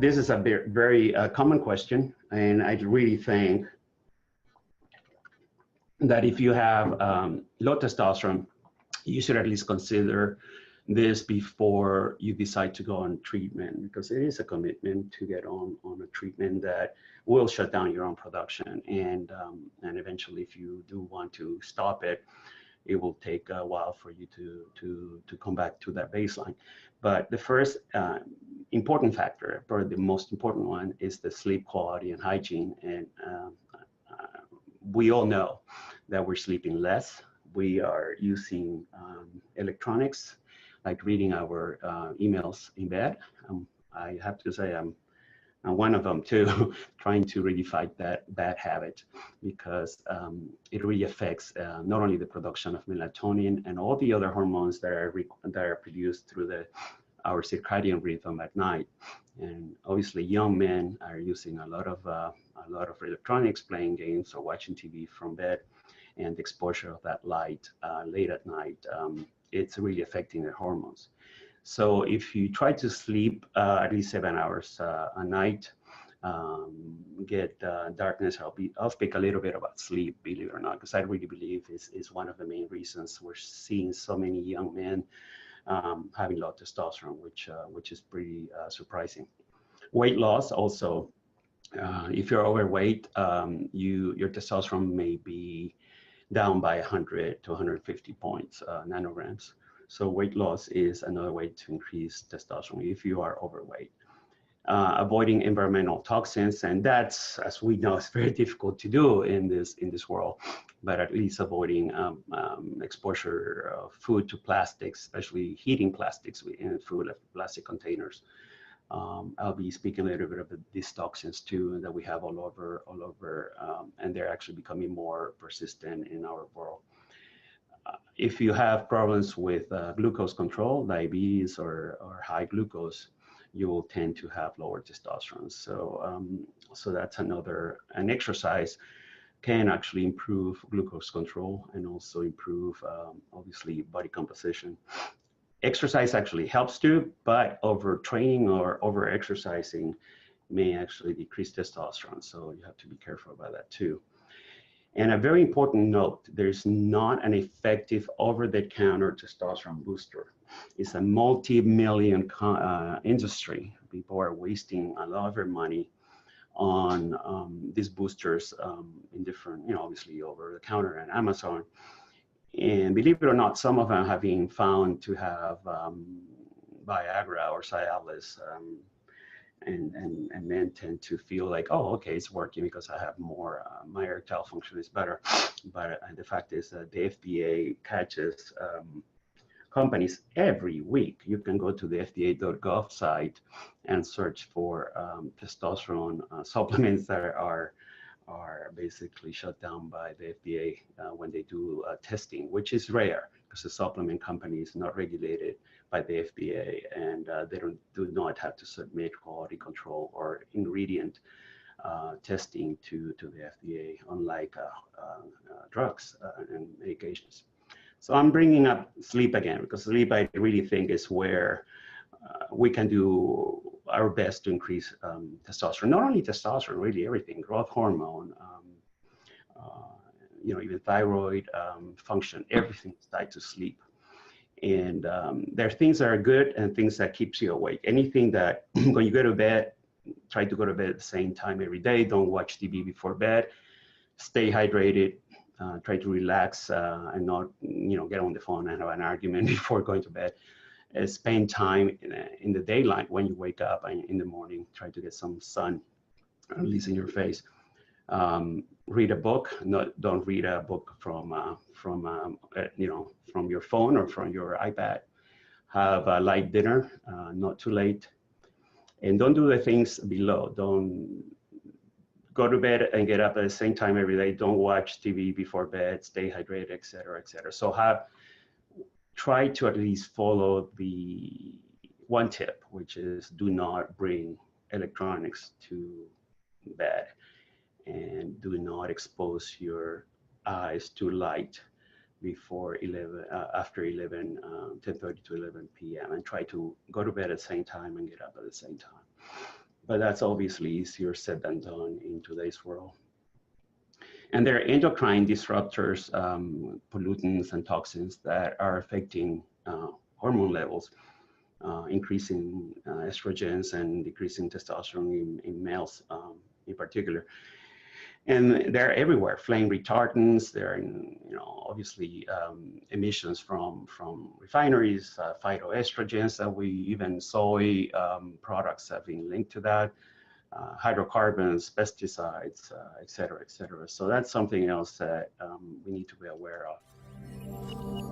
this is a very common question, and I really think that if you have low testosterone, you should at least consider this before you decide to go on treatment, because it is a commitment to get on a treatment that will shut down your own production. And eventually, if you do want to stop it, it will take a while for you to come back to that baseline. But the first important factor, probably the most important one, is the sleep quality and hygiene. And we all know that we're sleeping less. We are using electronics, like reading our emails in bed. I have to say I'm one of them too, trying to really fight that bad habit, because it really affects not only the production of melatonin and all the other hormones that are produced through our circadian rhythm at night. And obviously, young men are using a lot of electronics, playing games or watching TV from bed, and the exposure of that light late at night, it's really affecting their hormones. So if you try to sleep at least 7 hours a night, get darkness, I'll speak a little bit about sleep, believe it or not, because I really believe is one of the main reasons we're seeing so many young men having low testosterone, which is pretty surprising. Weight loss also, if you're overweight, your testosterone may be down by 100 to 150 points, nanograms. So weight loss is another way to increase testosterone if you are overweight. Avoiding environmental toxins, and that's, as we know, it's very difficult to do in this world, but at least avoiding exposure of food to plastics, especially heating plastics in food, like plastic containers. I'll be speaking a little bit about these toxins too that we have all over, and they're actually becoming more persistent in our world. If you have problems with glucose control, diabetes or high glucose, you will tend to have lower testosterone. So that's an exercise can actually improve glucose control and also improve, obviously, body composition. Exercise actually helps too, but overtraining or over-exercising may actually decrease testosterone. So you have to be careful about that too. And a very important note, there's not an effective over-the-counter testosterone booster. It's a multi-million industry. People are wasting a lot of their money on these boosters in different, obviously over-the-counter and Amazon. And believe it or not, some of them have been found to have Viagra or Cialis, and men tend to feel like, oh, okay, it's working because I have more, my erectile function is better. But the fact is that the FDA catches companies every week. You can go to the FDA.gov site and search for testosterone supplements that are basically shut down by the FDA when they do testing, which is rare because the supplement company is not regulated by the FDA, and they do not have to submit quality control or ingredient testing to the FDA, unlike drugs and medications. So I'm bringing up sleep again, because sleep, I really think, is where we can do our best to increase testosterone. Not only testosterone, really everything, growth hormone, even thyroid function, everything is tied to sleep. And there are things that are good and things that keeps you awake. Anything that, when you go to bed, try to go to bed at the same time every day. Don't watch TV before bed. Stay hydrated. Try to relax and not, get on the phone and have an argument before going to bed. Spend time in the daylight when you wake up, and in the morning, try to get some sun, at least in your face. Read a book. Don't read a book from your phone or from your iPad. Have a light dinner, not too late, and don't do the things below. Don't go to bed and get up at the same time every day. Don't watch TV before bed. Stay hydrated, et cetera, et cetera. So try to at least follow the one tip, which is do not bring electronics to bed, and do not expose your eyes to light before 11, after 11, 10:30 to 11 p.m. and try to go to bed at the same time and get up at the same time. but that's obviously easier said than done in today's world. And there are endocrine disruptors, pollutants and toxins that are affecting hormone levels, increasing estrogens and decreasing testosterone in males in particular. And they're everywhere. Flame retardants. They're in, obviously emissions from refineries, phytoestrogens that we even soy products have been linked to that. Hydrocarbons, pesticides, et cetera, et cetera. So that's something else that we need to be aware of.